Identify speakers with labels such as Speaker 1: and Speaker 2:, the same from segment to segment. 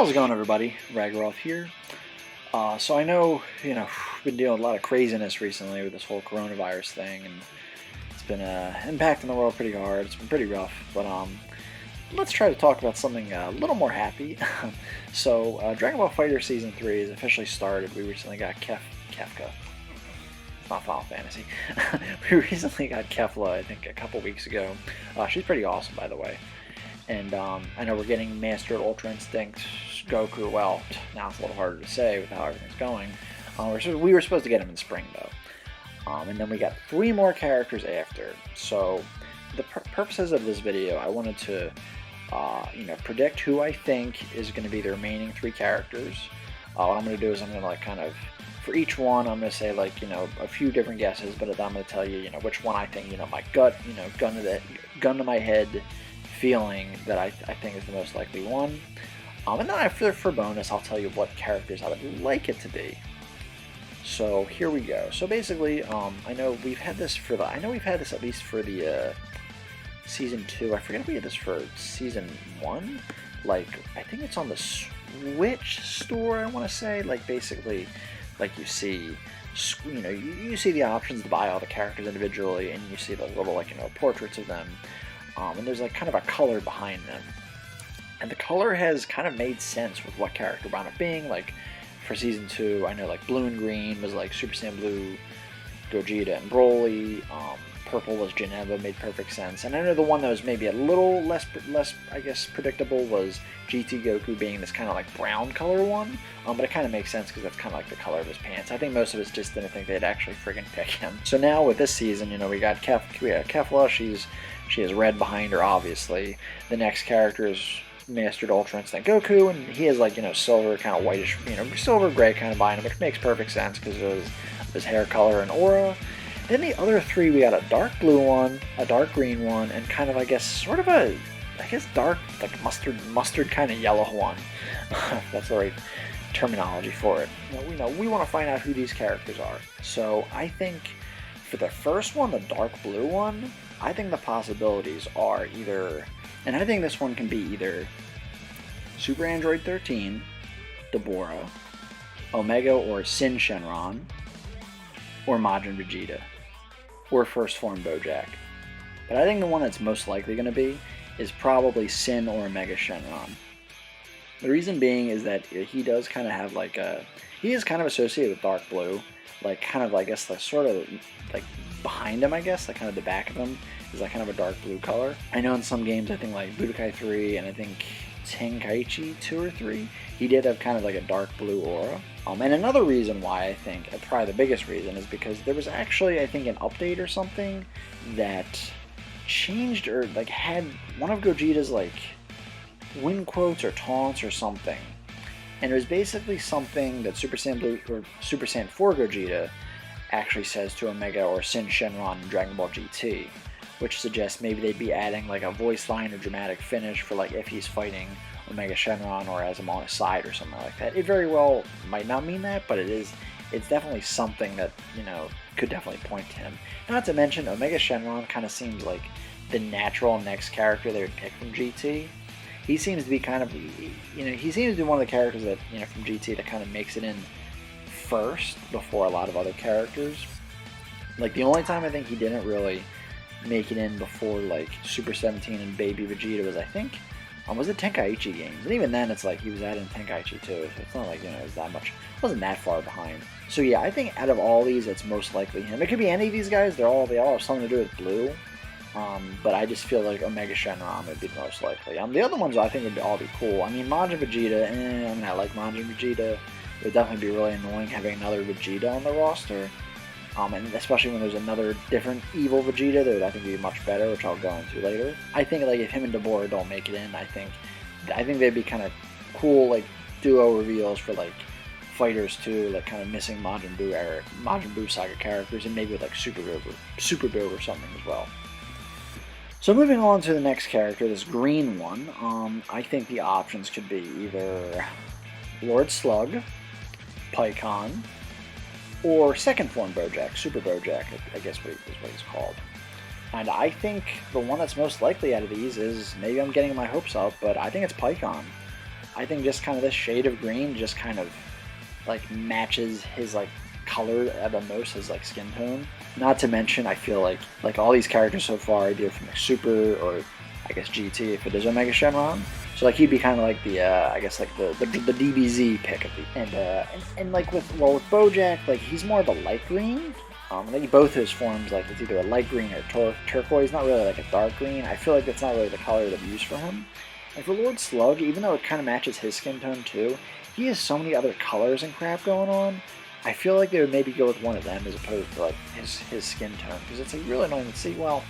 Speaker 1: How's it going, everybody? Ragiroth here. So I know, we've been dealing with a lot of craziness recently with this whole coronavirus thing, and it's been impacting the world pretty hard. It's been pretty rough, but let's try to talk about something a little more happy. So Dragon Ball Fighter Season 3 has officially started. We recently got Kefka. It's not Final Fantasy. We recently got Kefla, I think, a couple weeks ago. She's pretty awesome, by the way. And I know we're getting Mastered Ultra Instinct Goku. Well, now it's a little harder to say with how everything's going. We were supposed to get him in spring, though. And then we got 3 more characters after. So the purposes of this video, I wanted to predict who I think is going to be the remaining 3 characters. What I'm going to do is I'm going to for each one, I'm going to say a few different guesses, but I'm going to tell you, which one I think, my gut, gun to my head feeling that I think is the most likely one. And then for bonus, I'll tell you what characters I would like it to be. So here we go. So basically, I know we've had this at least for the season 2. I forget if we had this for season 1. I think it's on the Switch store, I want to say. Basically, you see, you see the options to buy all the characters individually, and you see the little portraits of them. And there's kind of a color behind them. And the color has kind of made sense with what character wound up being. For Season 2, I know Blue and Green was Super Saiyan Blue, Gogeta and Broly. Purple was Geneva, made perfect sense. And I know the one that was maybe a little less I guess, predictable was GT Goku being this kind of brown color one. But it kind of makes sense because that's kind of the color of his pants. I think most of us just didn't think they'd actually friggin' pick him. So now with this season, we got Kefla. She has red behind her, obviously. The next character is Mastered Ultra Instinct Goku, and he has silver, kind of whitish, silver gray kind of behind him, which makes perfect sense because of his hair color and aura. Then the other 3, we got a dark blue one, a dark green one, and kind of sort of a dark mustard kind of yellow one. If that's the right terminology for it. We want to find out who these characters are. So I think for the first one, the dark blue one, I think the possibilities are either, and I think this one can be either Super Android 13, Deborah, Omega or Sin Shenron, or Majin Vegeta, or First Form Bojack. But I think the one that's most likely going to be is probably Sin or Omega Shenron. The reason being is that he does kind of have he is kind of associated with dark blue, sort of behind him, I guess, kind of the back of him is kind of a dark blue color. I know in some games, I think Budokai 3 and I think Tenkaichi 2 or 3, he did have kind of a dark blue aura. And another reason why I think, probably the biggest reason, is because there was actually, I think, an update or something that changed or had one of Gogeta's win quotes or taunts or something. And it was basically something that Super Saiyan Blue or Super Saiyan 4 Gogeta actually says to Omega or Sin Shenron in Dragon Ball GT, which suggests maybe they'd be adding a voice line or dramatic finish for if he's fighting Omega Shenron or as him on his side or something like that. It very well might not mean that, but it's definitely something that could definitely point to him. Not to mention, Omega Shenron kind of seems like the natural next character they would pick from GT. He seems to be kind of, he seems to be one of the characters that, from GT that kind of makes it in first before a lot of other characters. The only time I think he didn't really make it in before Super 17 and Baby Vegeta was, I think, was it Tenkaichi games? And even then, it's he was added in Tenkaichi too, so it's not it was that much, wasn't that far behind. So yeah, I think out of all these, it's most likely him. It could be any of these guys. They all have something to do with blue. But I just feel Omega Shenron would be the most likely. The other ones I think would all be cool. I mean, Majin Vegeta, I like Majin Vegeta. It would definitely be really annoying having another Vegeta on the roster. And especially when there's another different evil Vegeta, that would I think be much better, which I'll go into later. I think if him and Deborah don't make it in, I think they'd be kind of cool duo reveals for Fighterz 2, kind of missing Majin Buu saga characters, and maybe with Super Buu or something as well. So moving on to the next character, this green one, I think the options could be either Lord Slug, Pycon, or Second Form Bojack, Super Bojack, I guess is what he's called. And I think the one that's most likely out of these is, maybe I'm getting my hopes up, but I think it's Pycon. I think just kind of this shade of green just kind of like matches his like color at the most, his like skin tone. Not to mention, I feel like all these characters so far, either from like Super or I guess GT if it is Omega Shenron. So like he'd be kind of like the I guess like the DBZ pick of the and like with Bojack, like he's more of a light green. I think both his forms, like it's either a light green or turquoise, not really like a dark green. I feel like that's not really the color they've used for him. And for Lord Slug, even though it kind of matches his skin tone too, he has so many other colors and crap going on. I feel like they would maybe go with one of them as opposed to like his skin tone, because it's like really annoying to see. Well,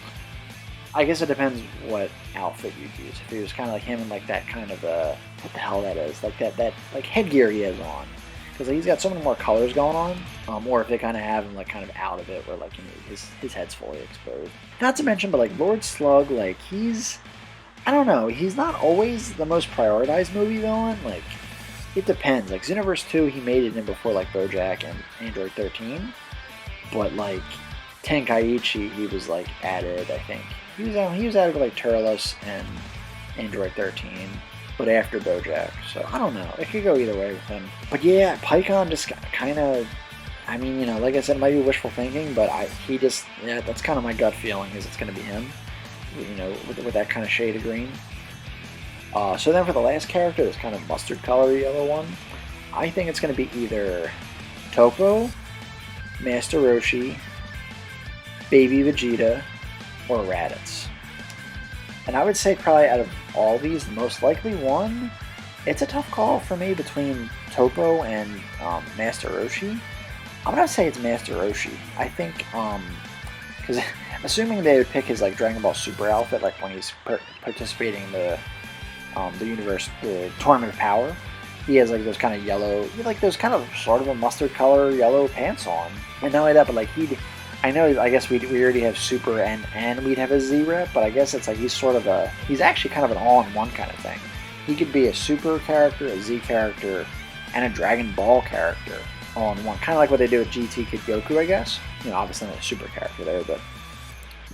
Speaker 1: I guess it depends what outfit you'd use. If it was kind of like him in like that kind of what the hell that is, like that like headgear he has on, because like, he's got so many more colors going on. Or if they kind of have him like kind of out of it, where like his head's fully exposed. Not to mention, but like Lord Slug, like I don't know, he's not always the most prioritized movie villain. Like it depends. Like Xenoverse 2, he made it in before like Bojack and Android 13, but like Tenkaichi, he was like added, I think. He was added with like Turles and Android 13, but after Bojack. So I don't know. It could go either way with him. But yeah, Pycon just kind of. I mean, like I said, it might be wishful thinking, but that's kind of my gut feeling is it's going to be him. With that kind of shade of green. So then for the last character, this kind of mustard color yellow one, I think it's going to be either Topo, Master Roshi, Baby Vegeta, or Raditz. And I would say probably out of all these, the most likely one, it's a tough call for me between Topo and Master Roshi. I'm going to say it's Master Roshi. I think, because assuming they would pick his like Dragon Ball Super outfit, like when he's participating in the Tournament of Power, he has like those kind of yellow, like those kind of sort of a mustard color yellow pants on. And not only that, but like I guess we already have Super and we'd have a Z-Rep, but I guess it's like he's actually kind of an all-in-one kind of thing. He could be a Super character, a Z character, and a Dragon Ball character all in one. Kind of like what they do with GT Kid Goku, I guess. Obviously not a Super character there, but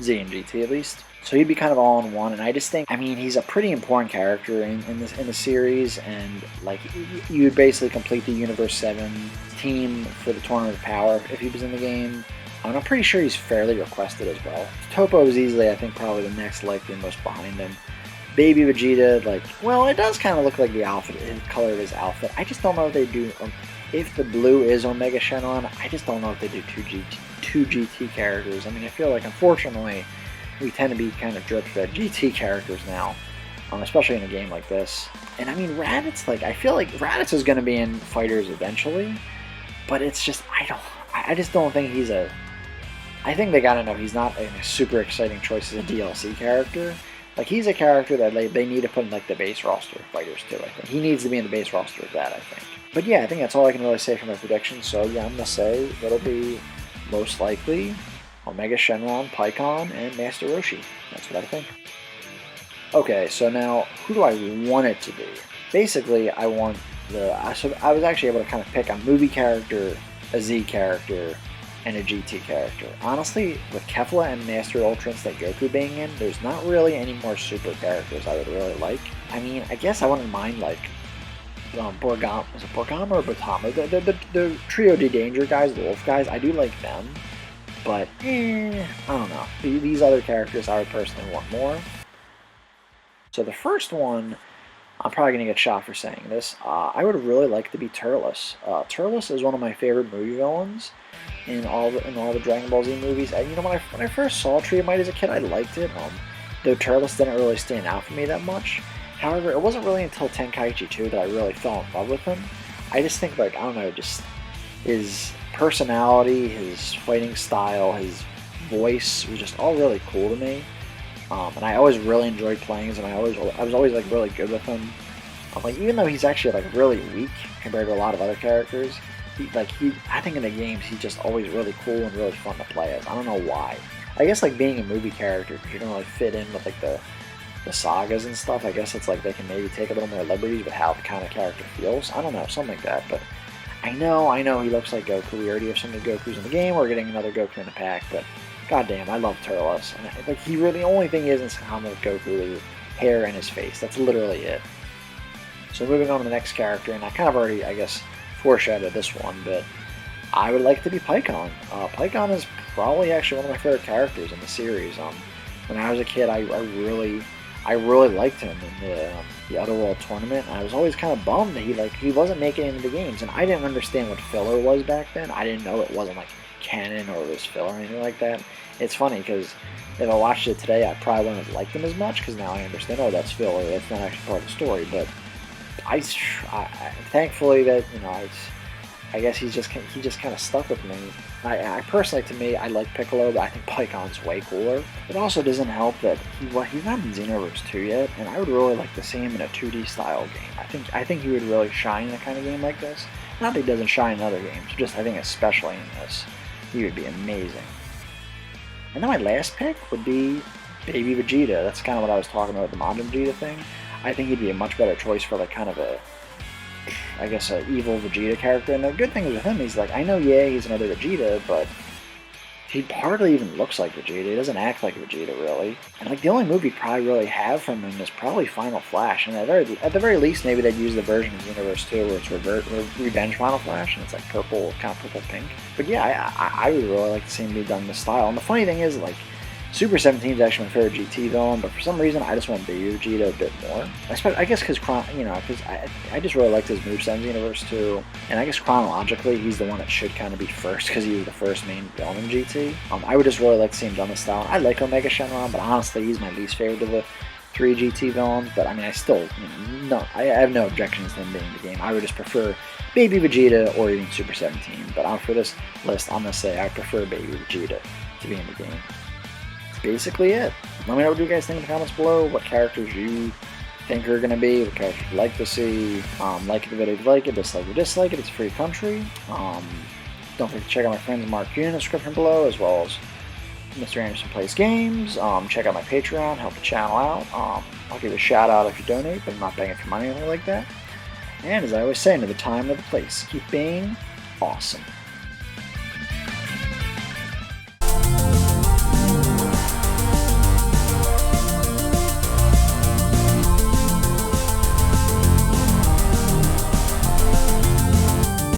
Speaker 1: Z and GT at least. So he'd be kind of all in one, and I just think, I mean, he's a pretty important character in the series, and like you would basically complete the Universe 7 team for the Tournament of Power if he was in the game. I'm pretty sure he's fairly requested as well. Topo is easily, I think, probably the next likely most behind him. Baby Vegeta, like, well, it does kind of look like the outfit, the color of his outfit. I just don't know if they do. If the blue is Omega Shenron, I just don't know if they do two GT characters. I mean, I feel like, unfortunately, we tend to be kind of drip-fed GT characters now, especially in a game like this. And I mean, Raditz, like, I feel like Raditz is going to be in Fighterz eventually, but it's just, I just don't think he's a. I think they gotta know he's not a super exciting choice as a DLC character. Like, he's a character that they need to put in like the base roster of Fighterz too. I think he needs to be in the base roster of that. I think. But yeah, I think that's all I can really say for my prediction. So yeah, I'm gonna say it'll be most likely Omega Shenron, Pycon, and Master Roshi. That's what I think. Okay, so now who do I want it to be? Basically, I want I was actually able to kind of pick a movie character, a Z character, and a GT character. Honestly, with Kefla and Master Ultra Instinct Goku being in, there's not really any more super characters I would really like. I mean, I guess I wouldn't mind like Borgama, is it Borgama or Botama? The Trio de Danger guys, the Wolf guys, I do like them. But, I don't know. These other characters I would personally want more. So the first one, I'm probably going to get shot for saying this. I would really like to be Turles. Turles is one of my favorite movie villains in all the Dragon Ball Z movies. When I first saw Tree of Might as a kid, I liked it. Though Turles didn't really stand out for me that much. However, it wasn't really until Tenkaichi 2 that I really fell in love with him. I just think, like, I don't know, just his personality, his fighting style, his voice was just all really cool to me. And I always really enjoyed playing him, and I was always like really good with him. Like, even though he's actually like really weak compared to a lot of other characters, I think in the games he's just always really cool and really fun to play as. I don't know why. I guess like being a movie character, because you don't really fit in with like the sagas and stuff. I guess it's like they can maybe take a little more liberties with how the kind of character feels. I don't know, something like that. But I know he looks like Goku. We already have so many Gokus in the game. We're getting another Goku in the pack, but goddamn, I love Turles. And like the only thing he is in common with Goku is his hair and his face. That's literally it. So moving on to the next character, and I kind of already, I guess, foreshadowed this one, but I would like to be Pycon. Pycon is probably actually one of my favorite characters in the series. When I was a kid, I really liked him in the Otherworld tournament. And I was always kind of bummed that he wasn't making it into the games, and I didn't understand what filler was back then. I didn't know it wasn't like canon or it was filler or anything like that. It's funny because if I watched it today, I probably wouldn't have liked him as much because now I understand. Oh, that's filler. That's not actually part of the story. But I thankfully that I guess he just kind of stuck with me. I personally, to me, I like Piccolo, but I think Pycon's way cooler. It also doesn't help that he's not in Xenoverse 2 yet, and I would really like to see him in a 2D style game. I think he would really shine in a kind of game like this. Not that he doesn't shine in other games, just I think especially in this, he would be amazing. And then my last pick would be Baby Vegeta. That's kind of what I was talking about with the Modern Vegeta thing. I think he'd be a much better choice for like kind of a, I guess, an evil Vegeta character. And the good thing is with him, he's like, I know, yeah, he's another Vegeta, but he hardly even looks like Vegeta. He doesn't act like Vegeta, really. And like the only move he'd probably really have from him is probably Final Flash. And at the very least, maybe they'd use the version of Universe 2 where it's Revenge Final Flash, and it's like purple, kind of purple-pink. But yeah, I would really like to see him be done in this style. And the funny thing is, like, Super 17 is actually my favorite GT villain, but for some reason I just want Baby Vegeta a bit more. I guess because I just really liked his moveset in Universe 2, and I guess chronologically he's the one that should kind of be first because he was the first main villain in GT. I would just really like to see him done this style. I like Omega Shenron, but honestly he's my least favorite of the 3 GT villains. But I mean, I have no objections to him being in the game. I would just prefer Baby Vegeta or even Super 17. But for this list, I'm gonna say I prefer Baby Vegeta to be in the game. Basically it. Let me know what you guys think in the comments below, what characters you think are going to be, what characters you'd like to see. Like the video if you like it, dislike or dislike it, it's a free country. Don't forget to check out my friends Mark Kuhn in the description below, as well as Mr. Anderson Plays Games. Check out my Patreon, help the channel out. I'll give you a shout out if you donate, but I'm not begging for money or anything like that. And as I always say, into the time of the place, keep being awesome.